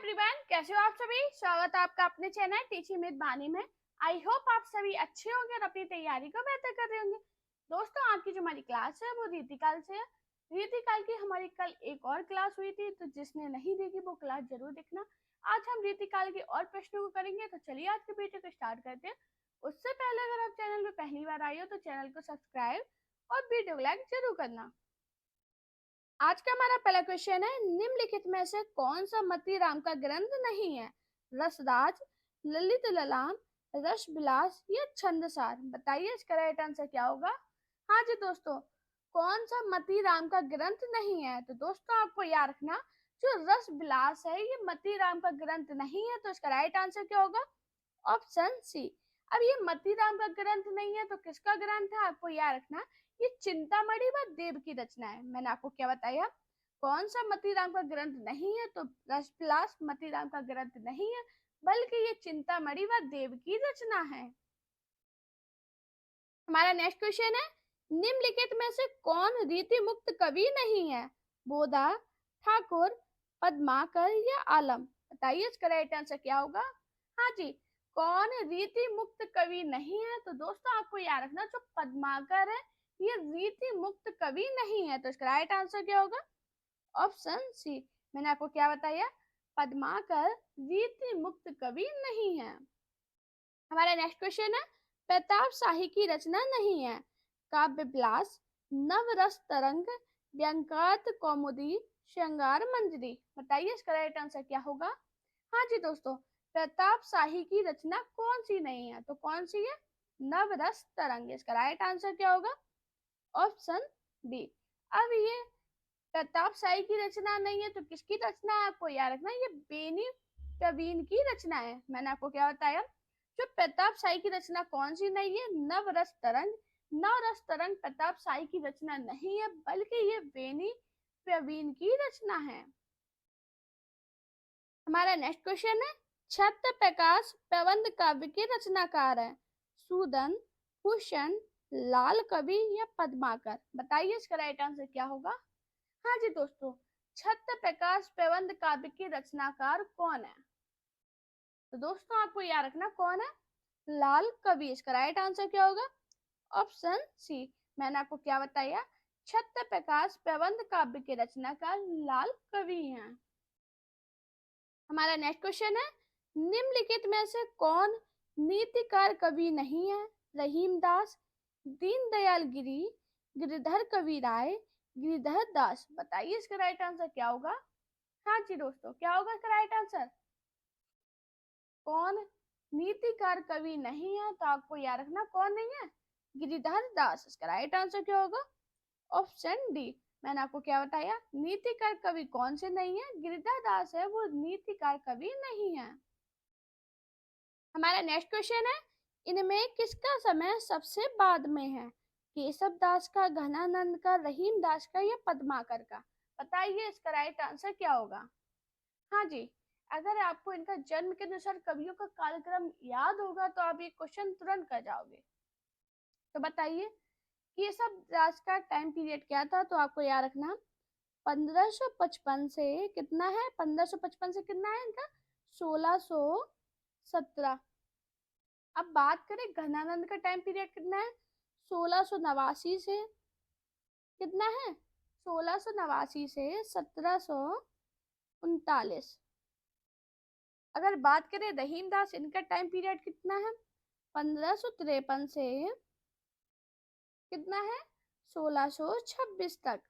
Everyone, कैसे हो आप सभी। स्वागत है आपका अपने चैनल टीचिंग विद बानी में। आई होप आप सभी अच्छे होंगे और अपनी तैयारी को बेहतर कर रहे होंगे। दोस्तों, आज की जो हमारी क्लास है वो रीतिकाल से है। रीतिकाल की हमारी कल एक और क्लास हुई थी, तो जिसने नहीं देखी वो क्लास जरूर देखना। आज हम रीतिकाल के और प्रश्नों को करेंगे। तो चलिए आज के वीडियो को स्टार्ट करते हैं। उससे पहले अगर आप चैनल में पहली बार आए हो तो चैनल को सब्सक्राइब और वीडियो को लाइक जरूर करना। आज का हमारा पहला क्वेश्चन है, निम्नलिखित में से कौन सा मती राम का ग्रंथ नहीं है? रसराज, ललित ललाम, रस विलास या छंदसार। बताइए इसका राइट आंसर क्या होगा। हाँ जी दोस्तों, कौन सा मती राम का ग्रंथ नहीं है? तो दोस्तों आपको याद रखना, जो रस विलास है ये मती राम का ग्रंथ नहीं है। तो इसका राइट आंसर क्या होगा? Option C. अब ये मती राम का ग्रंथ नहीं है तो किसका ग्रंथ है? आपको याद रखना, ये चिंतामणि व देव की रचना है। मैंने आपको क्या बताया, कौन सा मतीराम का ग्रंथ नहीं है? तो रसविलास मतीराम का ग्रंथ नहीं है, बल्कि ये चिंतामणि व देव की रचना है। हमारा नेक्स्ट क्वेश्चन है, निम्नलिखित में से कौन रीति मुक्त कवि नहीं है? बोधा, ठाकुर, पद्माकर या आलम। बताइए इसका राइट आंसर क्या होगा। हाँ जी, कौन रीति मुक्त कवि नहीं है? तो दोस्तों आपको याद रखना, जो पद्माकर है ये रीति मुक्त कवि नहीं है। तो इसका राइट आंसर क्या होगा? Option C. मैंने आपको क्या बताया, पद्माकर रीति मुक्त कवि नहीं है। हमारा नेक्स्ट क्वेश्चन है, प्रताप शाही की रचना नहीं है? काव्य विलास, नवरस तरंग, व्यंग्यार्थ कौमुदी, श्रृंगार मंजरी। बताइए इसका राइट आंसर क्या होगा। हाँ जी दोस्तों, प्रताप शाही की रचना कौन सी नहीं है? तो कौन सी है? नवरस तरंग। इसका राइट आंसर क्या होगा? Option B. अब ये प्रताप शाही की रचना नहीं है तो किसकी रचना है? आपको याद रखना, ये बेनी प्रवीण की रचना है। मैंने आपको क्या बताया, जो प्रताप शाही की रचना कौन सी नहीं है? नवरस तरंग। नवरस तरंग प्रताप शाही की रचना नहीं है, बल्कि ये बेनी प्रवीण की रचना है। हमारा नेक्स्ट क्वेश्चन है, छत्र प्रकाश प्रबंध काव्य के रचनाकार है? सूदन, भूषण, लाल कवि या पद्माकर। बताइए इसका राइट आंसर क्या होगा। हाँ जी दोस्तों, छत्र प्रकाश प्रबंध काव्य के रचनाकार कौन है? तो दोस्तों आपको याद रखना, कौन है? लाल कवि। इसका राइट आंसर क्या होगा? Option C. मैंने आपको क्या बताया, छत्र प्रकाश प्रबंध काव्य के रचनाकार लाल कवि हैं। हमारा नेक्स्ट क्वेश्चन है, निम्नलिखित में से कौन नीतिकार कवि नहीं है? रहीमदास, दीनदयाल गिरी, गिरिधर कवि राय, गिरिधर दास। बताइए इसका राइट आंसर क्या होगा। हाँ जी दोस्तों, क्या होगा इसका राइट आंसर? कौन नीतिकार कवि नहीं है? तो आपको याद रखना, कौन नहीं है? गिरिधर दास। इसका राइट आंसर क्या होगा? Option D. मैंने आपको क्या बताया, नीतिकार कवि कौन से नहीं है? गिरिधर दास है वो नीतिकार कवि नहीं है। हमारा नेक्स्ट क्वेश्चन है, इनमें किसका समय सबसे बाद में है? केशव दास का, घनानंद का, रहीम दास का या पद्माकर का। बताइए इसका राइट आंसर क्या होगा। हाँ जी, अगर आपको इनका जन्म के अनुसार कवियों का कालक्रम याद होगा तो आप ये क्वेश्चन तुरंत कर जाओगे। तो बताइए, केशव दास का टाइम पीरियड क्या था? तो आपको याद रखना, 1555 से कितना है, 1555 से कितना है इनका, 1617। अब बात करें घनानंद का टाइम पीरियड कितना है, 1689 से कितना है, 1689 से 1739। अगर बात करें रहीम दास, इनका टाइम पीरियड कितना है, 1553 से कितना है, 1626 तक।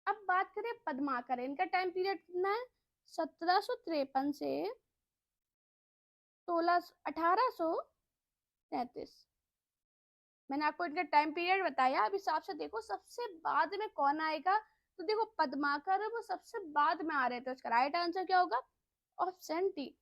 अब बात करें पद्माकर, इनका टाइम पीरियड कितना है, 1753 से 1833। मैंने आपको इनका टाइम पीरियड बताया। अब हिसाब से देखो सबसे बाद में कौन आएगा। तो देखो पद्माकर है वो सबसे बाद में आ रहे थे। उसका राइट आंसर क्या होगा? Option D.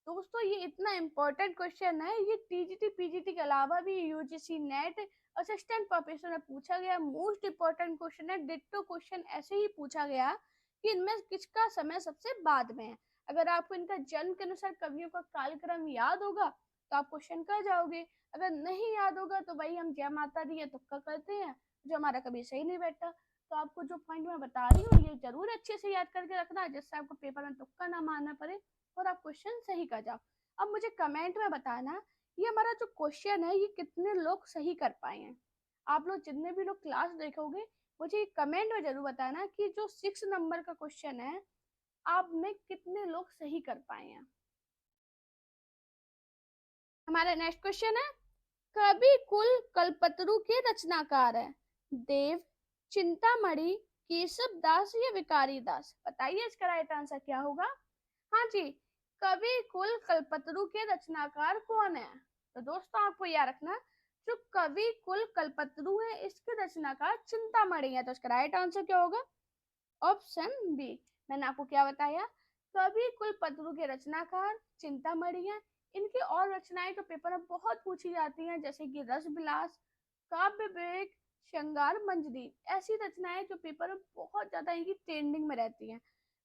दोस्तों ये इतना इंपॉर्टेंट क्वेश्चन है, ये टीजीटी पीजीटी के अलावा भी यूजीसी नेट असिस्टेंट प्रोफेसर में पूछा गया मोस्ट इंपॉर्टेंट क्वेश्चन है। डिट्टो क्वेश्चन ऐसे ही पूछा गया कि इनमें किसका समय सबसे बाद में है। अगर आपको इनका जन्म के अनुसार कवियों का कालक्रम याद होगा तो आप क्वेश्चन कर जाओगे। अगर नहीं याद होगा तो भाई हम जय माता दी तुक्का करते हैं, जो हमारा कभी सही नहीं बैठता। तो आपको जो पॉइंट मैं बता रही हूँ ये जरूर अच्छे से याद करके रखना, जिससे आपको पेपर में तुक्का ना मारना पड़े और आप क्वेश्चन सही कर जाओ। अब मुझे कमेंट में बताना ये हमारा जो क्वेश्चन है ये कितने लोग सही कर पाए हैं। आप लोग जितने भी लोग क्लास देखोगे मुझे कमेंट में जरूर बताना कि जो 6 नंबर का क्वेश्चन है आप में कितने लोग सही कर पाए हैं। हमारा नेक्स्ट क्वेश्चन है, कवि कुल कल्पतरु के रचनाकार है देव, चिंतामणि, केशव दास या विकारी दास? बताइए इसका राइट आंसर क्या होगा। हाँ जी, कवि कुल कल्पतरु के रचनाकार कौन है? तो दोस्तों आपको याद रखना जो कवि कुल कल्पतरु है इसके रचनाकार चिंतामणि है। तो इसका राइट आंसर क्या होगा? Option B. मैंने आपको क्या बताया, कवि कुलपतरु के रचनाकार चिंतामणि है। इनकी और रचनाएं तो पेपर में बहुत पूछी जाती हैं, जैसे कि रस विलास, काव्य विवेक, श्रृंगार मंजरी। ऐसी रचनाएं जो पेपर में बहुत ज्यादा इनकी ट्रेंडिंग में रहती हैं।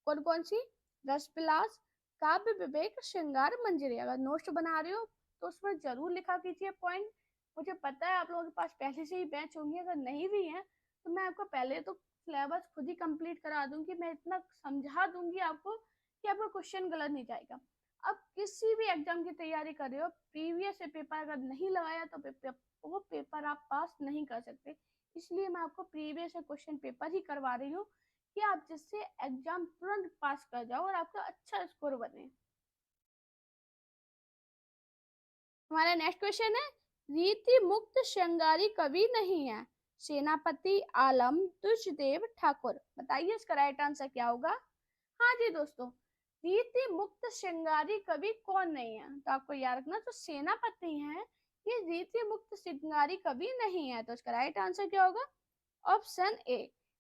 कौन कौन सी? रस विलास, काव्य विवेक, श्रृंगार मंजरी। अगर नोट्स बना रहे हो तो उसमें जरूर लिखा कीजिए पॉइंट। मुझे पता है आप लोगों के पास पहले से ही बैच होंगे, अगर नहीं भी है तो मैं आपको पहले तो सिलेबस खुद ही कंप्लीट करा दूंगी। मैं इतना समझा दूंगी आपको कि आपका क्वेश्चन गलत नहीं जाएगा। अब किसी भी एग्जाम की तैयारी कर रहे हो, प्रीवियस पेपर अगर नहीं लगाया तो वो पेपर आप पास नहीं कर सकते। इसलिए मैं आपको प्रीवियस क्वेश्चन पेपर ही करवा रही हूँ कि आप जिससे एग्जाम तुरंत पास कर जाओ और आपका अच्छा स्कोर बने। हमारा नेक्स्ट क्वेश्चन है, रीति मुक्त श्रृंगारी कवि नहीं है सेनापति, आलम, तुषदेव, ठाकुर? बताइए इसका राइट आंसर क्या होगा। हाँ जी दोस्तों, रीति मुक्त श्रृंगारी कवि कौन नहीं है? तो आपको याद रखना जो सेनापति हैं ये रीति मुक्त श्रृंगारी कवि नहीं है। तो इसका राइट आंसर क्या होगा? Option A.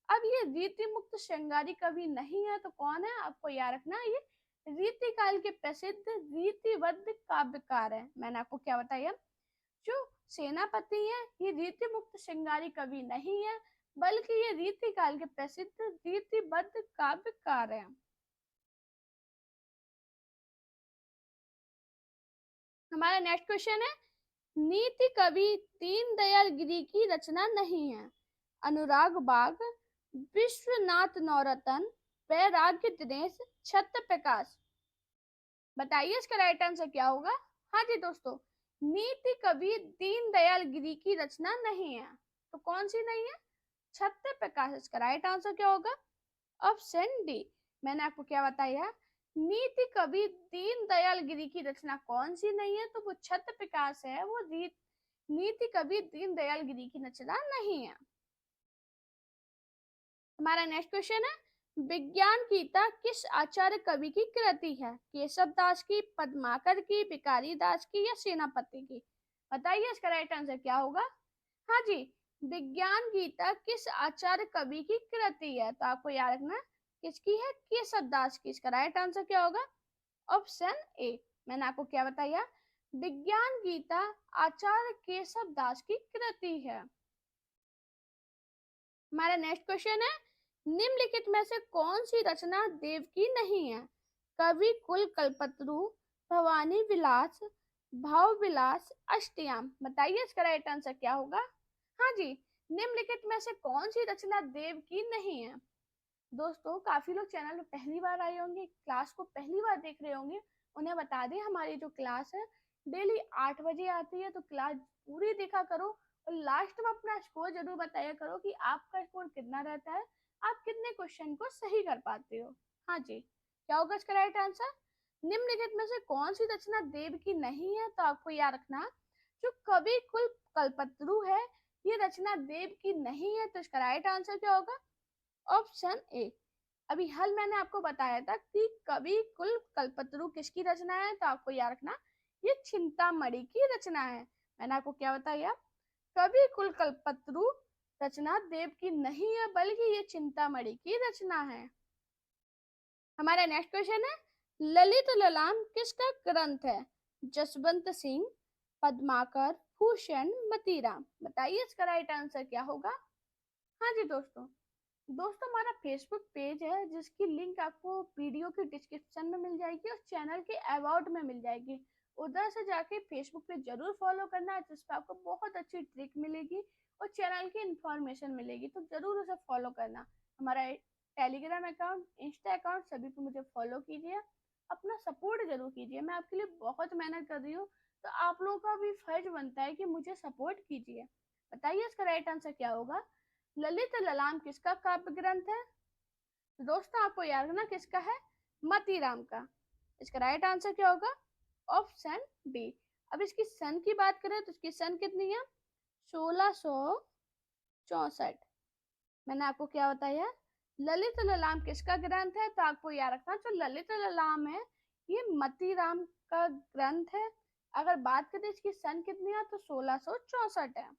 अब ये रीति मुक्त श्रृंगारी कवि नहीं है तो कौन है? आपको याद रखना ये रीति काल के प्रसिद्ध रीतिबद्ध काव्यकार है। मैंने आपको क्या बताया, जो सेनापति है ये रीति मुक्त श्रृंगारी कवि नहीं है बल्कि ये रीति काल के प्रसिद्ध रीतिबद्ध काव्यकार है। हमारा नेक्स्ट क्वेश्चन है, नीति कवि दीनदयाल गिरी की रचना नहीं है अनुराग बाग, विश्वनाथ नौरतन, वैराग्य दिनेश, छत्र प्रकाश? बताइए इसका राइट आंसर क्या होगा। हाँ जी दोस्तों, नीति कवि दीनदयाल गिरी की रचना नहीं है। तो कौन सी नहीं है? छत्र प्रकाश। इसका राइट आंसर क्या होगा? Option D. मैंने आपको क्या बताया, नीति कवि दीनदयाल गिरी की रचना कौन सी नहीं है? तो वो छत्र प्रकाश है। वो नीति कवि दीनदयाल गिरी की रचना नहीं है। हमारा नेक्स्ट क्वेश्चन है, विज्ञान गीता किस आचार्य कवि की कृति है? केशव दास की, पद्माकर की, भिखारी दास की या सेनापति की? बताइए इसका राइट आंसर क्या होगा। हाँ जी, विज्ञान गीता किस आचार्य कवि की कृति है? तो आपको याद रखना किसकी है? केशव दास की। इसका राइट आंसर क्या होगा? Option A. मैंने आपको क्या बताया, विज्ञान गीता आचार्य केशव दास की कृति है। हमारा नेक्स्ट क्वेश्चन है, निम्नलिखित में से कौन सी रचना देव की नहीं है? कवि कुल कल्पतरु, भवानी विलास, भाव विलास, अष्टयाम? बताइए इसका राइट आंसर क्या होगा। हाँ जी, निम्नलिखित में से कौन सी रचना देव की नहीं है? दोस्तों काफी लोग चैनल में पहली बार आए होंगे, क्लास को पहली बार देख रहे होंगे, उन्हें बता दें हमारी जो क्लास है डेली 8 बजे आती है। तो क्लास पूरी देखा करो और लास्ट में अपना स्कोर जरूर बताया करो कि आपका स्कोर कितना रहता है, आप कितने क्वेश्चन को सही कर पाते हो। हाँ जी, क्या होगा इसका राइट आंसर? निम्नलिखित में से कौन सी रचना देव की नहीं है? तो आपको याद रखना जो कवि कुल कल्पतरु है ये रचना देव की नहीं है। तो इसका राइट आंसर क्या होगा? Option A. अभी हल मैंने आपको बताया था कि कवि कुल कल्पतरु किसकी रचना है। तो आपको याद रखना ये चिंतामणि की रचना है। मैंने आपको क्या बताया, कवि कुल कल्पतरु रचना देव की नहीं है बल्कि ये चिंतामणि की रचना है। हमारा नेक्स्ट क्वेश्चन है, ललित ललाम किसका ग्रंथ है? जसवंत सिंह, पद्माकर, भूषण, मतीराम? बताइए इसका राइट आंसर क्या होगा। हाँ जी दोस्तों, हमारा फेसबुक पेज है जिसकी लिंक आपको वीडियो के डिस्क्रिप्शन में मिल जाएगी और चैनल के अबाउट में मिल जाएगी। उधर से जाके फेसबुक पे जरूर फॉलो करना है जिसपे आपको बहुत अच्छी ट्रिक मिलेगी और चैनल की इंफॉर्मेशन मिलेगी, तो जरूर उसे फॉलो करना। हमारा टेलीग्राम अकाउंट, इंस्टा अकाउंट सभी पे मुझे फॉलो कीजिए, अपना सपोर्ट जरूर कीजिए। मैं आपके लिए बहुत मेहनत कर रही हूँ, तो आप लोगों का भी फर्ज बनता है कि मुझे सपोर्ट कीजिए। बताइए इसका राइट आंसर क्या होगा। ललित ललाम किसका काव्य ग्रंथ है? तो दोस्तों आपको याद रखना किसका है, मतीराम का। इसका राइट आंसर क्या होगा, ऑप्शन बी। अब इसकी सन की बात करें तो इसकी सन कितनी है, 1664। मैंने आपको क्या बताया, ललित ललाम किसका ग्रंथ है, तो आपको याद रखना जो ललित ललाम है ये मतीराम का ग्रंथ है। अगर बात करें इसकी सन कितनी है तो 1664 है।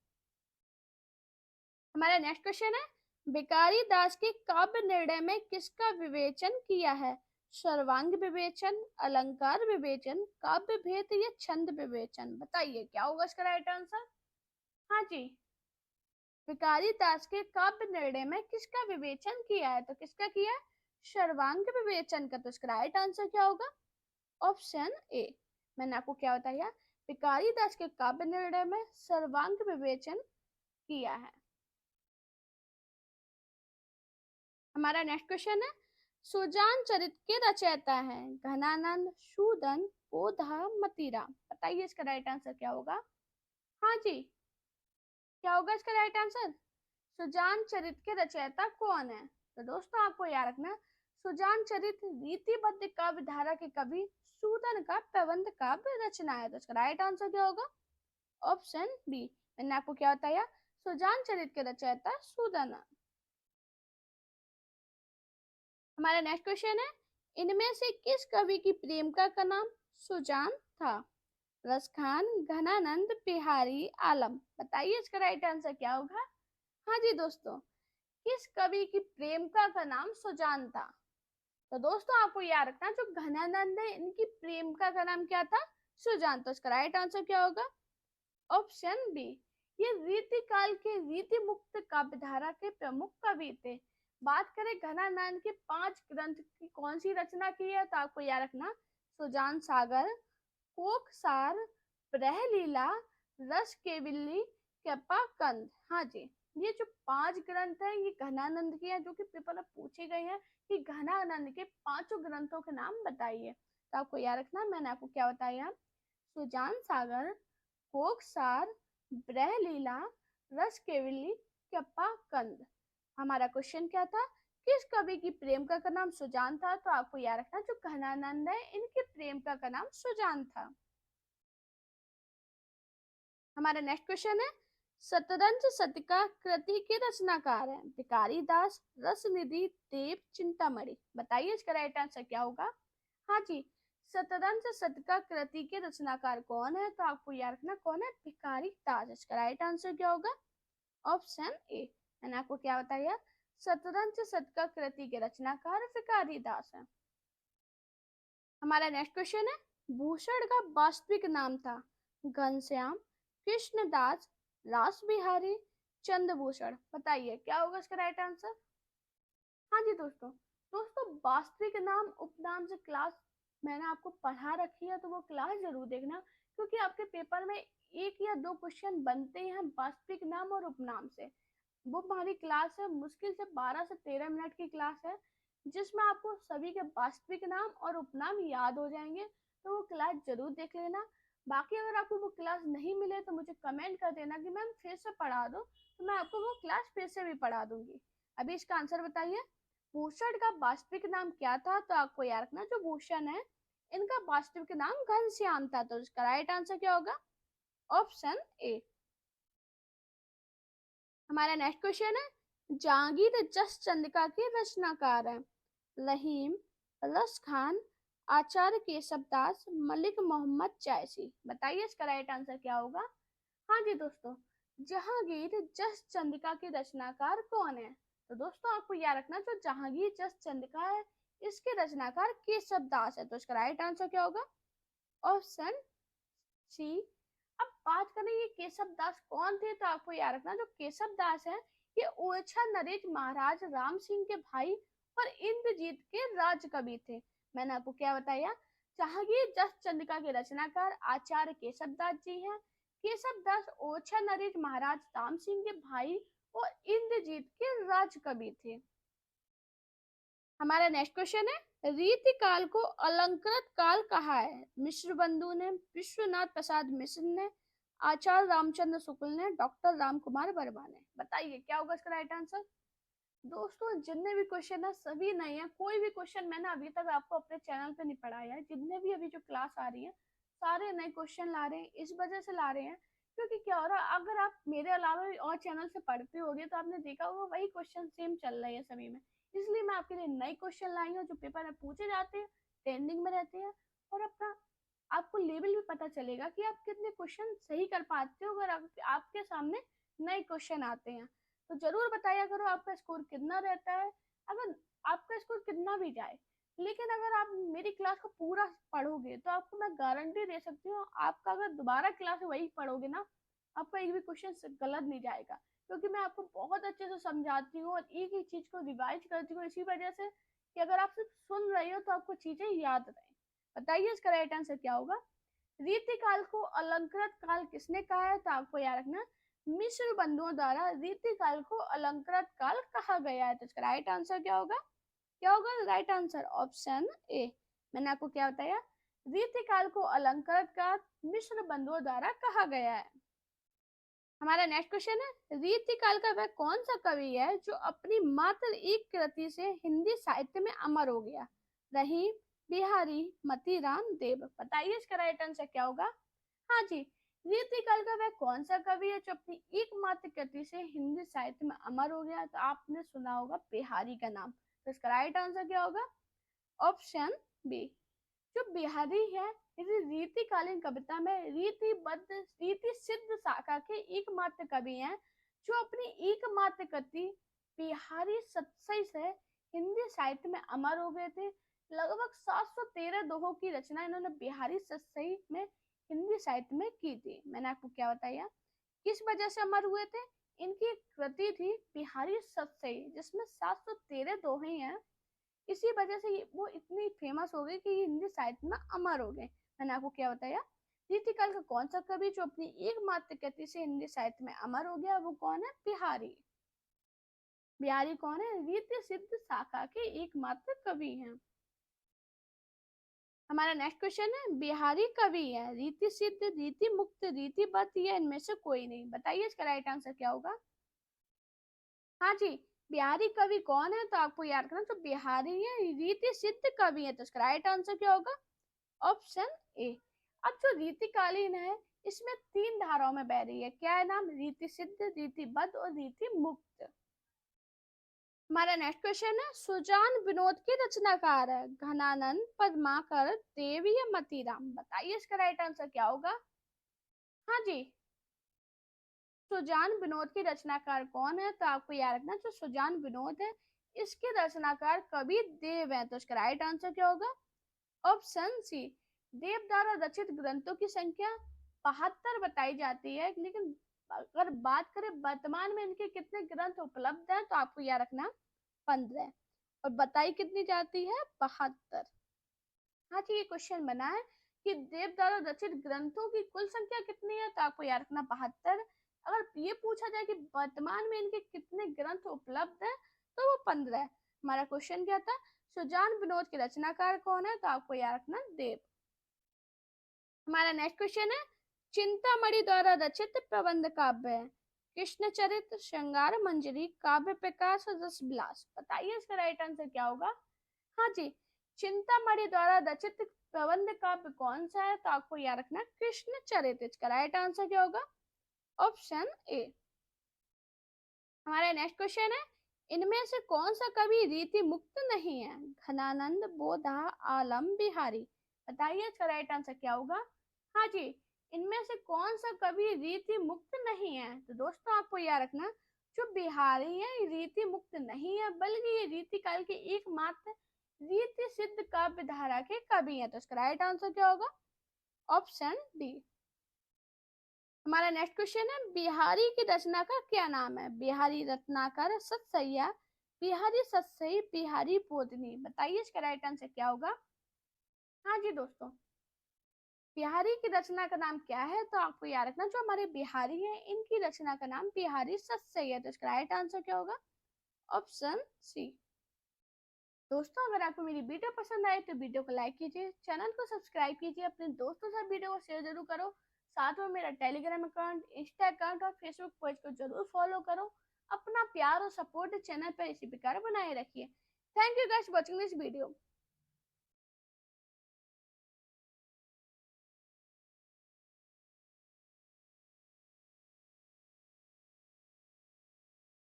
हमारा नेक्स्ट क्वेश्चन है, भिखारी दास के काव्य निर्णय में किसका विवेचन किया है? सर्वांग विवेचन, अलंकार विवेचन, काव्य भेद या छंद विवेचन? बताइए क्या होगा इसका राइट आंसर। हाँ जी, भिखारी दास के काव्य निर्णय में किसका विवेचन किया है, तो किसका किया है, सर्वांग विवेचन का। तो इसका राइट आंसर क्या होगा, ऑप्शन ए। मैंने आपको क्या बताया, भिखारी दास के काव्य निर्णय में सर्वांग विवेचन किया है। हमारा नेक्स्ट क्वेश्चन है, सुजान चरित के रचयिता है घनानंद, शूदन, बोधा, मतीराम? बताइए इसका राइट आंसर क्या होगा। हाँ जी, क्या होगा इसका राइट आंसर, सुजान चरित के रचयिता कौन है? तो दोस्तों आपको याद रखना, सुजान चरित रीतिबद्ध काव्य धारा के कवि शूदन का प्रबंध काव्य रचना है। तो इसका राइट आंसर क्या होगा, ऑप्शन बी। मैंने आपको क्या बताया, सुजान चरित के रचयिता शूदन। हमारा नेक्स्ट क्वेश्चन है, इनमें से किस कवि की प्रेमिका का नाम सुजान था? रसखान, घनानंद, बिहारी, आलम? बताइए इसका राइट आंसर क्या होगा। हाँ जी दोस्तों, किस कवि की प्रेमिका का नाम सुजान था? तो दोस्तों आपको याद रखना जो घनानंद है इनकी प्रेमिका का नाम क्या था, सुजान। तो इसका राइट आंसर क्या होगा, ऑप्शन बी। ये रीति काल के रीति मुक्त काव्यधारा के प्रमुख कवि थे। बात करें घनानंद के 5 ग्रंथ की कौन सी रचना की है, तो आपको याद रखना, सुजान सागर, कोकसार, प्रहलीला, रस केवली, कृपा कंद। हाँ जी, ये जो 5 ग्रंथ है ये घनानंद के हैं, जो कि पेपर में पूछे गए हैं कि घनानंद के 5 ग्रंथों के नाम बताइए। तो आपको याद रखना, मैंने आपको क्या बताया, सुजान सागर, कोकसार, ब्रहलीला, रस केवली, कृपा कंद। हमारा क्वेश्चन क्या था, किस कवि की प्रेमिका का नाम सुजान था? तो आपको याद रखना जो घनानंद है इनकी प्रेमिका का नाम सुजान था। हमारा नेक्स्ट क्वेश्चन है, शतरंज शतका कृति के रचनाकार है भिखारी दास, रसनिधि, देव, चिंतामणि? बताइए इसका राइट आंसर क्या होगा। हाँ जी, शतरंज शतका कृति के रचनाकार कौन है? तो आपको याद रखना कौन है, भिखारी दास। इसका राइट आंसर क्या होगा, ऑप्शन ए। मैंने आपको क्या बताया, शतरंज शतका कृति के रचनाकार भिखारी दास है। हमारा नेक्स्ट क्वेश्चन है, भूषण का वास्तविक नाम था घनश्याम, कृष्णदास, रास बिहारी, चंद्रभूषण? बताइए क्या होगा इसका राइट आंसर। हाँ जी दोस्तों वास्तविक नाम उपनाम से क्लास मैंने आपको पढ़ा रखी है, तो वो क्लास जरूर देखना, क्योंकि आपके पेपर में 1 या 2 क्वेश्चन बनते हैं वास्तविक नाम और उपनाम से। वो हमारी क्लास है, मुश्किल से 12 से 13 मिनट की क्लास है, जिसमें आपको सभी के वास्तविक नाम और उपनाम याद हो जाएंगे। तो वो क्लास जरूर देख लेना। बाकी अगर आपको वो क्लास नहीं मिले तो मुझे कमेंट कर देना कि मैम फिर से पढ़ा दो, तो मैं आपको वो क्लास फिर से भी पढ़ा दूंगी। अभी इसका आंसर बताइए, भूषण का वास्तविक नाम क्या था? तो आपको याद रखना जो भूषण है इनका वास्तविक नाम घनश्याम था। तो इसका राइट आंसर क्या होगा, ऑप्शन ए। हमारा नेक्स्ट क्वेश्चन है, जहांगीर जस चंद्रिका के रचनाकार है रहीम, रस खान, आचार्य केशवदास, मलिक मोहम्मद जायसी? बताइए इसका राइट आंसर क्या होगा। हाँ जी दोस्तों, जहांगीर जस चंद्रिका के रचनाकार कौन है? तो दोस्तों आपको याद रखना जो जहांगीर जस चंद्रिका है इसके रचनाकार केशवदास है। तो इसका राइट आंसर क्या होगा, ऑप्शन सी। अब बात करें ये केशव दास कौन थे, तो आपको याद रखना जो केशव दास है ये ओरछा नरेश महाराज राम सिंह के भाई और इंद्रजीत के राज कवि थे। मैंने आपको क्या बताया, जहांगीर जस चंद्रिका के रचनाकार आचार्य केशव दास जी हैं। केशव दास ओछा नरेश महाराज ताम सिंह के भाई और इंद्रजीत के राज कवि थे। हमारा नेक्स्ट क्वेश्चन है, रीति काल को अलंकृत काल कहा है? मिश्र बंधु ने, विश्वनाथ प्रसाद मिश्र ने, आचार्य रामचंद्र शुक्ल ने, डॉक्टर राम कुमार वर्मा ने। बताइए क्या होगा इसका राइट आंसर। दोस्तों जितने भी क्वेश्चन है सभी नए हैं, कोई भी क्वेश्चन मैंने अभी तक आपको अपने चैनल पे नहीं पढ़ाया है। जितने भी अभी जो क्लास आ रही है सारे नए क्वेश्चन ला रहे हैं, इस वजह से ला रहे हैं क्योंकि क्या हो रहा है, अगर आप मेरे अलावा और चैनल से पढ़ते होगे तो आपने देखा होगा वही क्वेश्चन सेम चल रहे हैं सभी में। इसलिए मैं आपके लिए नए क्वेश्चन लाई हूँ जो पेपर में पूछे जाते हैं, ट्रेंडिंग में रहते हैं, और अपना आपको लेवल भी पता चलेगा कि आप कितने क्वेश्चन सही कर पाते हो अगर आपके सामने नए क्वेश्चन आते हैं। तो जरूर बताया करो आपका स्कोर कितना रहता है। अगर आपका स्कोर कितना भी जाए, लेकिन अगर आप मेरी क्लास को पूरा पढ़ोगे तो आपको मैं गारंटी दे सकती हूँ, आपका अगर दोबारा क्लास वही पढ़ोगे ना, आपका एक भी क्वेश्चन गलत नहीं जाएगा, क्योंकि मैं आपको बहुत अच्छे से समझाती हूँ और एक ही चीज को रिवाइज करती हूँ, इसी वजह से कि अगर आप सिर्फ सुन रहे हो तो आपको चीजें याद रहे। बताइए इसका राइट आंसर क्या होगा। रीति काल को अलंकृत काल किसने कहा है? तो आपको याद रखना, मिश्र बंधुओं द्वारा रीति काल को अलंकृत काल कहा गया है। तो इसका राइट आंसर क्या होगा? क्या होगा राइट आंसर? Option A. मैंने आपको क्या बताया, रीति काल को अलंकृत काल मिश्र बंधुओं द्वारा कहा गया है। हमारा नेक्स्ट क्वेश्चन है, रीति काल का वह कौन सा कवि है जो अपनी मात्र एक कृति से हिंदी साहित्य में अमर हो गया? रहीम, बिहारी, मतीराम, देव। बताइए इसका राइट आंसर क्या होगा। हाँ जी, रीति काल का वह कौन सा कवि है जो अपनी एकमात्र कृति से हिंदी साहित्य में अमर हो गया? तो आपने सुना होगा बिहारी का नाम। तो इसका राइट आंसर क्या होगा? Option B. जो बिहारी है, इसे रीतिकालीन कविता में रीतिबद्ध रीति सिद्ध शाखा के एकमात्र कवि हैं जो अपनी एकमात्र कृति बिहारी सतसई से हिंदी साहित्य में अमर हो गए थे। लगभग 713 दोहों की रचना इन्होंने बिहारी सतसई में हिंदी साहित्य में की थी। मैंने आपको क्या बताया, किस वजह से अमर हुए थे? इनकी कृति थी बिहारी सतसई जिसमें 713 दोहे हैं, इसी वजह से वो इतनी फेमस हो गई कि हिंदी साहित्य में अमर हो गए। मैंने आपको क्या बताया, रीतिकाल का कौन सा कवि जो अपनी एकमात्र कृति से हिंदी साहित्य में अमर हो गया, वो कौन है? बिहारी। बिहारी कौन है? रीति सिद्ध शाखा के एकमात्र कवि हैं। हमारा नेक्स्ट क्वेश्चन है, बिहारी कवि है रीति सिद्ध, रीति मुक्त, रीतिबद्ध या इनमें से कोई नहीं? बताइए इसका राइट आंसर क्या होगा। हाँ जी, बिहारी कवि कौन है? तो आपको याद करना, जो बिहारी है रीति सिद्ध कवि है। तो इसका राइट आंसर क्या होगा? Option A. अब जो रीतिकालीन है इसमें 3 धाराओं में बह रही है, क्या है नाम? रीति सिद्ध, रीतिबद्ध और रीति मुक्त। हमारा नेक्स्ट क्वेश्चन है, सुजान विनोद के रचनाकार है घनानंद, पद्माकर, देव या मतीराम? बताइए इसका राइट आंसर क्या होगा। हाँ जी, सुजान विनोद के रचनाकार कौन है? तो आपको याद रखना, जो सुजान विनोद है इसके रचनाकार कवि देव है। तो इसका राइट आंसर क्या होगा? ऑप्शन सी। देव द्वारा रचित ग्रंथों की संख्या 72 बताई जाती है, लेकिन अगर बात करें वर्तमान में इनके कितने ग्रंथ उपलब्ध हैं तो आपको याद रखना 15, और बताई कितनी जाती है? 72। हाँ जी, ये क्वेश्चन बना है कि देव द्वारा रचित ग्रंथों की कुल संख्या कितनी है, तो आपको याद रखना 72। अगर ये पूछा जाए कि वर्तमान में इनके कितने ग्रंथ उपलब्ध है तो वो 15 है। हमारा क्वेश्चन क्या था, सुजान विनोद के रचनाकार कौन है? तो आपको याद रखना देव। हमारा नेक्स्ट क्वेश्चन है, चिंतामणि द्वारा रचित प्रबंध काव्य है कृष्ण चरित्र, श्रृंगार मंजरी, काव्य प्रकाश और रस विलास। बताइए इसका राइट आंसर क्या होगा। हाँ जी, चिंतामणि द्वारा रचित प्रबंध काव्य कौन सा है? तो आपको याद रखना कृष्ण चरित्र। इसका राइट आंसर क्या होगा? Option A. हमारा नेक्स्ट क्वेश्चन है, इनमें से कौन सा कवि रीति मुक्त नहीं है? घनानंद, बोधा, आलम, बिहारी। बताइए इसका राइट आंसर क्या होगा। हाँ जी, इनमें से कौन सा कवि रीति मुक्त नहीं है? तो दोस्तों आपको याद रखना, जो बिहारी है रीति मुक्त नहीं है, बल्कि ये रीति काल के एकमात्र रीति सिद्ध काव्य धारा के कवि हैं। तो इसका राइट आंसर क्या होगा? Option D. हमारा नेक्स्ट क्वेश्चन है, बिहारी की रचना का क्या नाम है? बिहारी रत्नाकर, सतसैया, बिहारी सतसई, बिहारी पोदनी। बताइए इसका राइट आंसर क्या होगा। हाँ जी दोस्तों, बिहारी की रचना का नाम क्या है? तो आपको याद रखना जो हमारे बिहारी हैं इनकी रचना का नाम बिहारी सत्सई है। तो इसका राइट आंसर क्या होगा? Option C. दोस्तों अगर आपको मेरी वीडियो पसंद आए तो वीडियो को लाइक कीजिए, चैनल को सब्सक्राइब कीजिए, अपने दोस्तों से वीडियो को शेयर जरूर करो। साथ में मेरा टेलीग्राम अकाउंट, इंस्टा अकाउंट और फेसबुक पेज को जरूर फॉलो करो। अपना प्यार और सपोर्ट चैनल पर इसी प्रकार बनाए रखिए। Thank you guys watching this video.